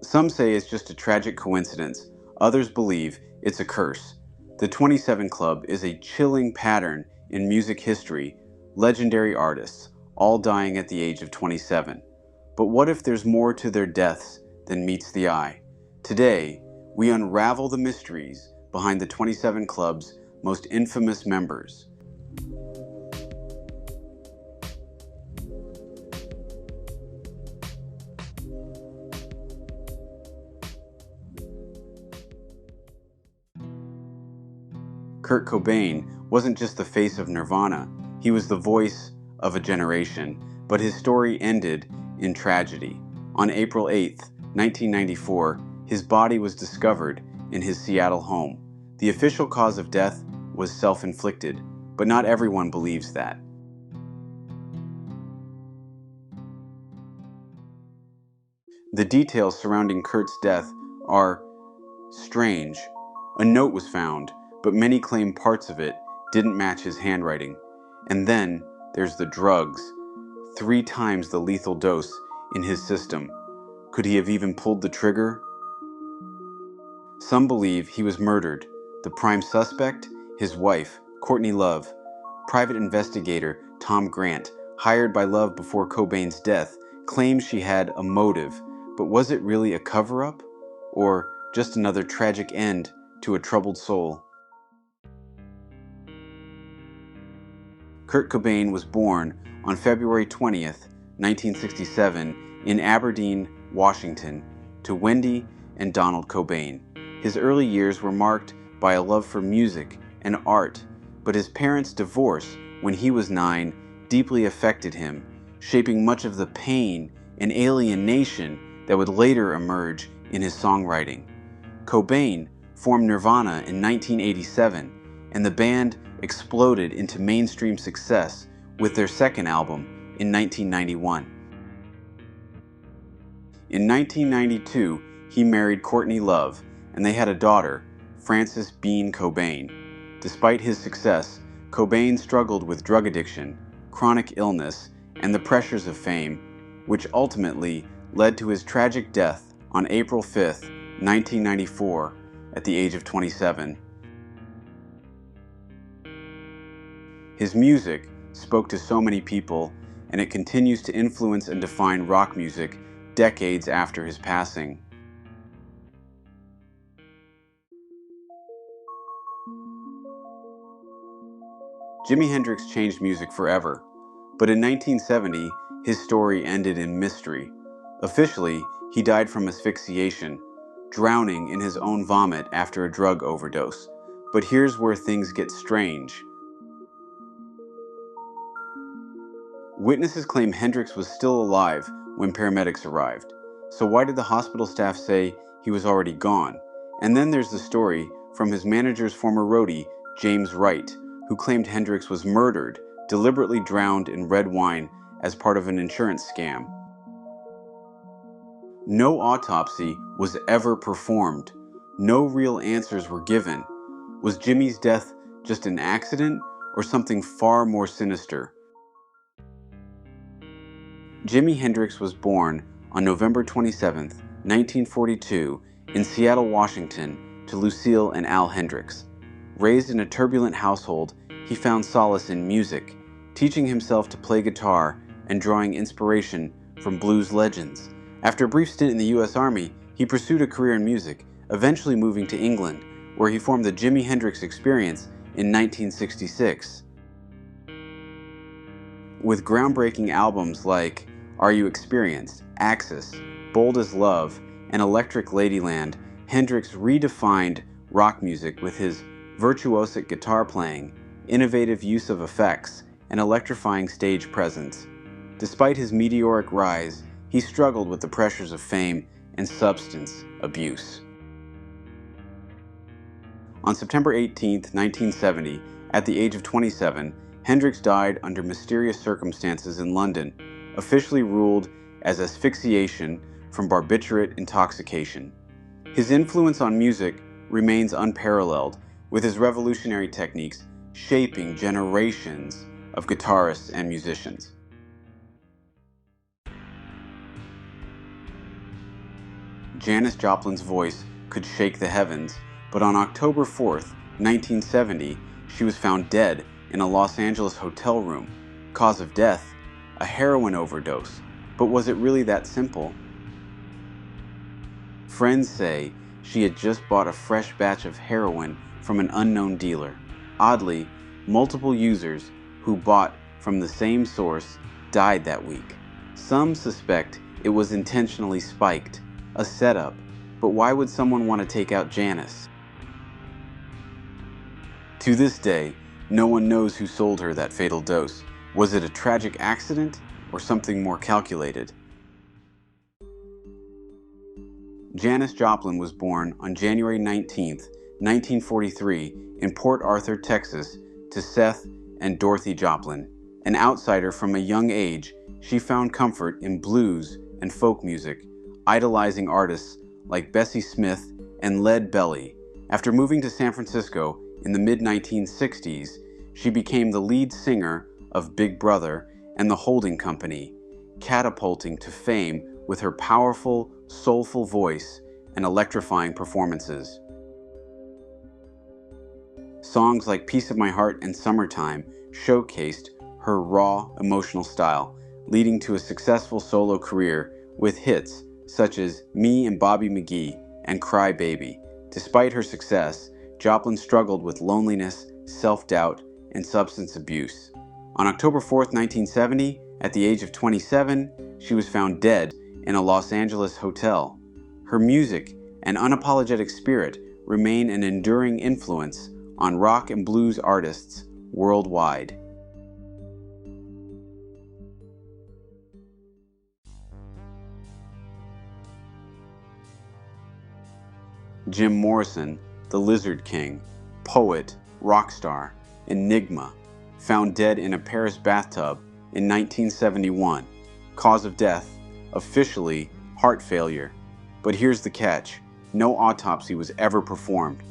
Some say it's just a tragic coincidence. Others believe it's a curse. The 27 Club is a chilling pattern in music history, legendary artists, all dying at the age of 27. But what if there's more to their deaths than meets the eye? Today, we unravel the mysteries behind the 27 Club's most infamous members. Kurt Cobain wasn't just the face of Nirvana, he was the voice of a generation, but his story ended in tragedy. On April 8, 1994, his body was discovered in his Seattle home. The official cause of death was self-inflicted, but not everyone believes that. The details surrounding Kurt's death are strange. A note was found, but many claim parts of it didn't match his handwriting. And then there's the drugs. 3 times the lethal dose in his system. Could he have even pulled the trigger? Some believe he was murdered. The prime suspect, his wife, Courtney Love. Private investigator Tom Grant, hired by Love before Cobain's death, claims she had a motive, but was it really a cover-up? Or just another tragic end to a troubled soul? Kurt Cobain was born on February 20th, 1967, in Aberdeen, Washington, to Wendy and Donald Cobain. His early years were marked by a love for music and art, but his parents' divorce when he was 9 deeply affected him, shaping much of the pain and alienation that would later emerge in his songwriting. Cobain formed Nirvana in 1987, and the band exploded into mainstream success with their second album in 1991. In 1992, he married Courtney Love, and they had a daughter, Frances Bean Cobain. Despite his success, Cobain struggled with drug addiction, chronic illness, and the pressures of fame, which ultimately led to his tragic death on April 5, 1994, at the age of 27. His music spoke to so many people, and it continues to influence and define rock music decades after his passing. Jimi Hendrix changed music forever, but in 1970, his story ended in mystery. Officially, he died from asphyxiation, drowning in his own vomit after a drug overdose. But here's where things get strange. Witnesses claim Hendrix was still alive when paramedics arrived. So why did the hospital staff say he was already gone? And then there's the story from his manager's former roadie, James Wright, who claimed Hendrix was murdered, deliberately drowned in red wine as part of an insurance scam. No autopsy was ever performed. No real answers were given. Was Jimmy's death just an accident or something far more sinister? Jimi Hendrix was born on November 27, 1942, in Seattle, Washington, to Lucille and Al Hendrix. Raised in a turbulent household, he found solace in music, teaching himself to play guitar and drawing inspiration from blues legends. After a brief stint in the U.S. Army, he pursued a career in music, eventually moving to England, where he formed the Jimi Hendrix Experience in 1966. With groundbreaking albums like Are You Experienced?, Axis, Bold as Love, and Electric Ladyland, Hendrix redefined rock music with his virtuosic guitar playing, innovative use of effects, and electrifying stage presence. Despite his meteoric rise, he struggled with the pressures of fame and substance abuse. On September 18, 1970, at the age of 27, Hendrix died under mysterious circumstances in London, officially ruled as asphyxiation from barbiturate intoxication. His influence on music remains unparalleled, with his revolutionary techniques shaping generations of guitarists and musicians. Janis Joplin's voice could shake the heavens, but on October 4th, 1970, she was found dead in a Los Angeles hotel room. Cause of death? A heroin overdose. But was it really that simple? Friends say she had just bought a fresh batch of heroin from an unknown dealer. Oddly, multiple users who bought from the same source died that week. Some suspect it was intentionally spiked, a setup, but why would someone want to take out Janis? To this day, no one knows who sold her that fatal dose. Was it a tragic accident or something more calculated? Janis Joplin was born on January 19, 1943, in Port Arthur, Texas, to Seth and Dorothy Joplin. An outsider from a young age, she found comfort in blues and folk music, idolizing artists like Bessie Smith and Lead Belly. After moving to San Francisco in the mid-1960s, she became the lead singer of Big Brother and the Holding Company, catapulting to fame with her powerful, soulful voice and electrifying performances. Songs like Piece of My Heart and Summertime showcased her raw, emotional style, leading to a successful solo career with hits such as Me and Bobby McGee and Cry Baby. Despite her success, Joplin struggled with loneliness, self-doubt, and substance abuse. On October 4, 1970, at the age of 27, she was found dead in a Los Angeles hotel. Her music and unapologetic spirit remain an enduring influence on rock and blues artists worldwide. Jim Morrison, the Lizard King, poet, rock star, enigma, found dead in a Paris bathtub in 1971. Cause of death, officially heart failure. But here's the catch: no autopsy was ever performed.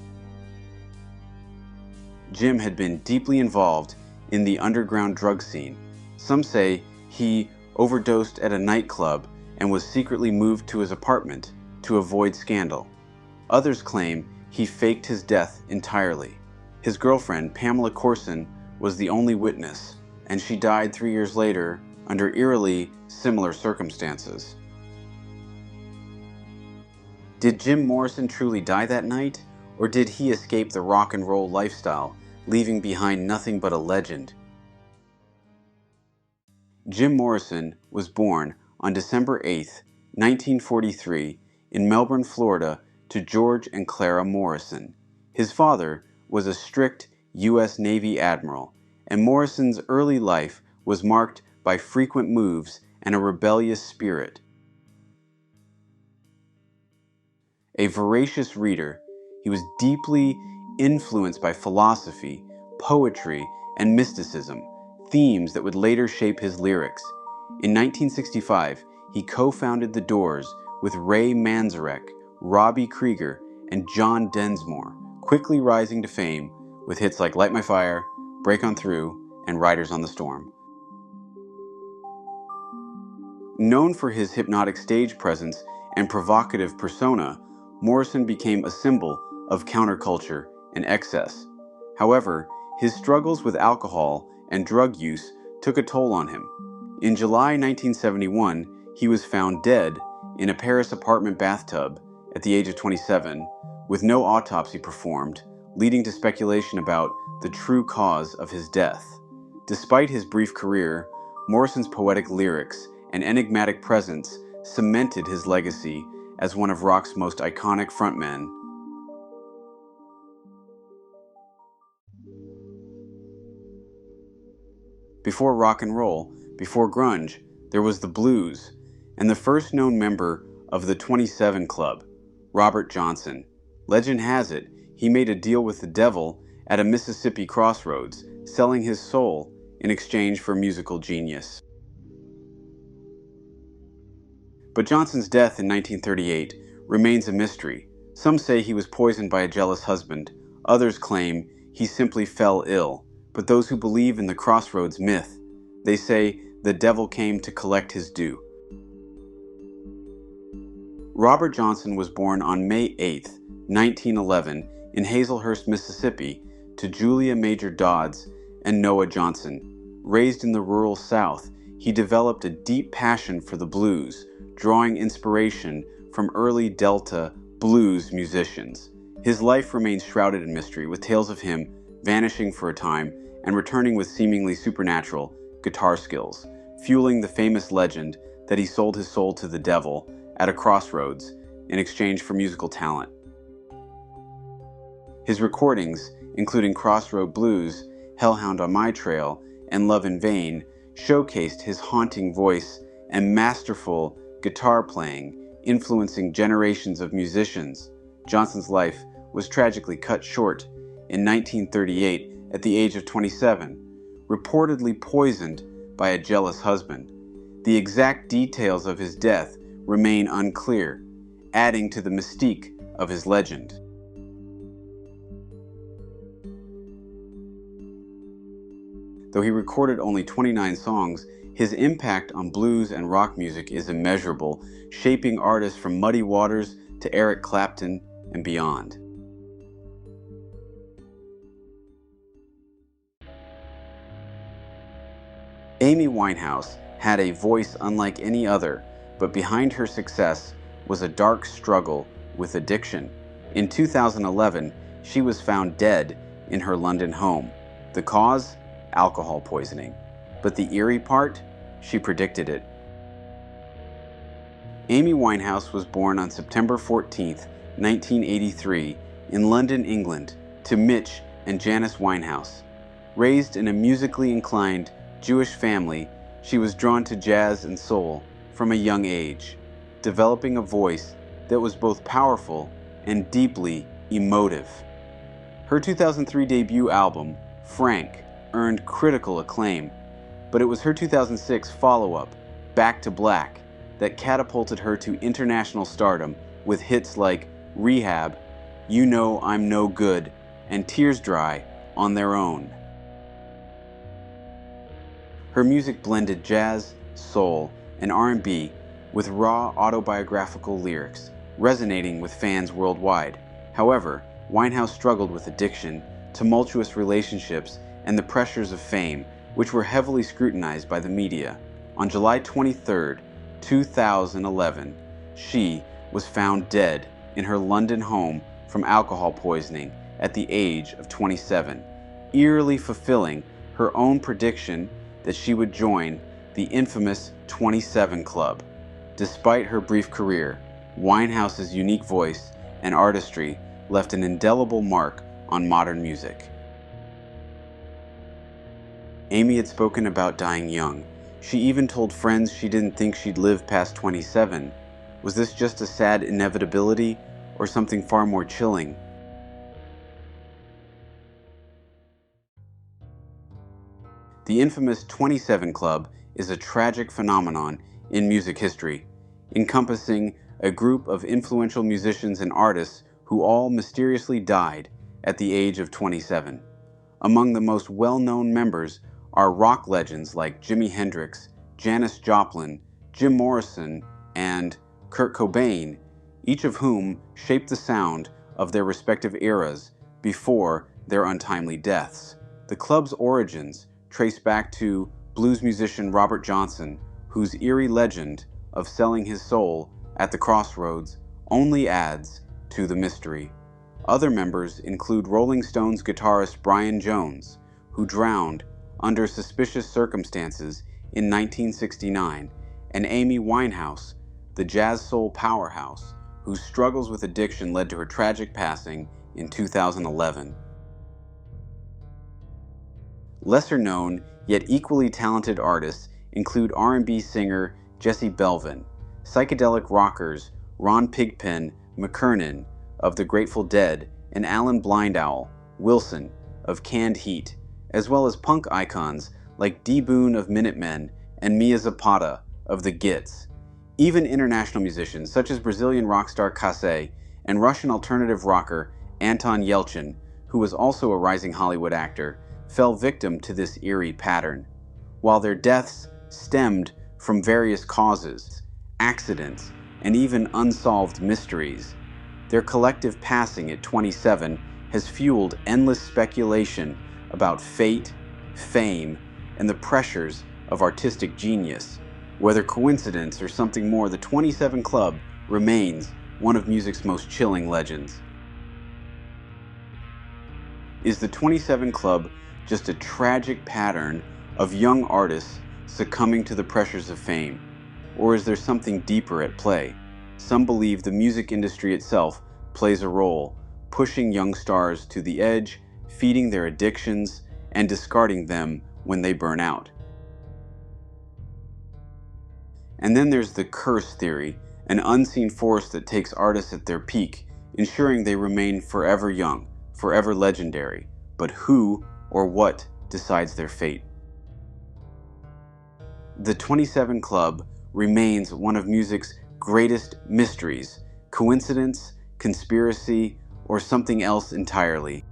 Jim had been deeply involved in the underground drug scene. Some say he overdosed at a nightclub and was secretly moved to his apartment to avoid scandal. Others claim he faked his death entirely. His girlfriend, Pamela Corson, was the only witness, and she died 3 years later under eerily similar circumstances. Did Jim Morrison truly die that night, or did he escape the rock and roll lifestyle, leaving behind nothing but a legend? Jim Morrison was born on December 8, 1943, in Melbourne, Florida, to George and Clara Morrison. His father was a strict U.S. Navy admiral, and Morrison's early life was marked by frequent moves and a rebellious spirit. A voracious reader, he was deeply influenced by philosophy, poetry, and mysticism, themes that would later shape his lyrics. In 1965, he co-founded The Doors with Ray Manzarek, Robbie Krieger, and John Densmore, quickly rising to fame with hits like Light My Fire, Break On Through, and Riders on the Storm. Known for his hypnotic stage presence and provocative persona, Morrison became a symbol of counterculture and excess. However, his struggles with alcohol and drug use took a toll on him. In July 1971, he was found dead in a Paris apartment bathtub at the age of 27, with no autopsy performed, leading to speculation about the true cause of his death. Despite his brief career, Morrison's poetic lyrics and enigmatic presence cemented his legacy as one of rock's most iconic frontmen. Before rock and roll, before grunge, there was the blues, and the first known member of the 27 Club, Robert Johnson. Legend has it, he made a deal with the devil at a Mississippi crossroads, selling his soul in exchange for musical genius. But Johnson's death in 1938 remains a mystery. Some say he was poisoned by a jealous husband. Others claim he simply fell ill. But those who believe in the crossroads myth, they say the devil came to collect his due. Robert Johnson was born on May 8, 1911, in Hazelhurst, Mississippi, to Julia Major Dodds and Noah Johnson. Raised in the rural South, he developed a deep passion for the blues, drawing inspiration from early Delta blues musicians. His life remains shrouded in mystery, with tales of him vanishing for a time and returning with seemingly supernatural guitar skills, fueling the famous legend that he sold his soul to the devil at a crossroads in exchange for musical talent. His recordings, including Crossroad Blues, Hellhound on My Trail, and Love in Vain, showcased his haunting voice and masterful guitar playing, influencing generations of musicians. Johnson's life was tragically cut short in 1938 at the age of 27, reportedly poisoned by a jealous husband. The exact details of his death remain unclear, adding to the mystique of his legend. Though he recorded only 29 songs, his impact on blues and rock music is immeasurable, shaping artists from Muddy Waters to Eric Clapton and beyond. Amy Winehouse had a voice unlike any other, but behind her success was a dark struggle with addiction. In 2011, she was found dead in her London home. The cause? Alcohol poisoning. But the eerie part? She predicted it. Amy Winehouse was born on September 14, 1983, in London, England, to Mitch and Janis Winehouse. Raised in a musically inclined Jewish family, she was drawn to jazz and soul from a young age, developing a voice that was both powerful and deeply emotive. Her 2003 debut album, Frank, earned critical acclaim, but it was her 2006 follow-up, Back to Black, that catapulted her to international stardom with hits like Rehab, You Know I'm No Good, and Tears Dry on their own. Her music blended jazz, soul, and R&B with raw autobiographical lyrics, resonating with fans worldwide. However, Winehouse struggled with addiction, tumultuous relationships, and the pressures of fame, which were heavily scrutinized by the media. On July 23, 2011, she was found dead in her London home from alcohol poisoning at the age of 27, eerily fulfilling her own prediction that she would join the infamous 27 Club. Despite her brief career, Winehouse's unique voice and artistry left an indelible mark on modern music. Amy had spoken about dying young. She even told friends she didn't think she'd live past 27. Was this just a sad inevitability, or something far more chilling? The infamous 27 Club is a tragic phenomenon in music history, encompassing a group of influential musicians and artists who all mysteriously died at the age of 27. Among the most well-known members are rock legends like Jimi Hendrix, Janis Joplin, Jim Morrison, and Kurt Cobain, each of whom shaped the sound of their respective eras before their untimely deaths. The club's origins trace back to blues musician Robert Johnson, whose eerie legend of selling his soul at the crossroads only adds to the mystery. Other members include Rolling Stones guitarist Brian Jones, who drowned under suspicious circumstances in 1969, and Amy Winehouse, the jazz soul powerhouse, whose struggles with addiction led to her tragic passing in 2011. Lesser known, yet equally talented artists include R&B singer Jesse Belvin, psychedelic rockers Ron Pigpen McKernan of the Grateful Dead, and Alan Blindowl Wilson of Canned Heat, as well as punk icons like Boon of Minutemen and Mia Zapata of the Gits. Even international musicians such as Brazilian rock star Casé and Russian alternative rocker Anton Yelchin, who was also a rising Hollywood actor, fell victim to this eerie pattern. While their deaths stemmed from various causes, accidents, and even unsolved mysteries. Their collective passing at 27 has fueled endless speculation about fate, fame, and the pressures of artistic genius. Whether coincidence or something more, the 27 Club remains one of music's most chilling legends. Is the 27 Club just a tragic pattern of young artists succumbing to the pressures of fame? Or is there something deeper at play? Some believe the music industry itself plays a role, pushing young stars to the edge, feeding their addictions, and discarding them when they burn out. And then there's the curse theory, an unseen force that takes artists at their peak, ensuring they remain forever young, forever legendary. But who or what decides their fate? The 27 Club remains one of music's greatest mysteries. Coincidence, conspiracy, or something else entirely?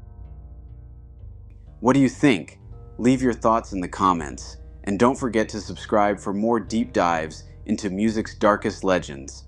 What do you think? Leave your thoughts in the comments, and don't forget to subscribe for more deep dives into music's darkest legends.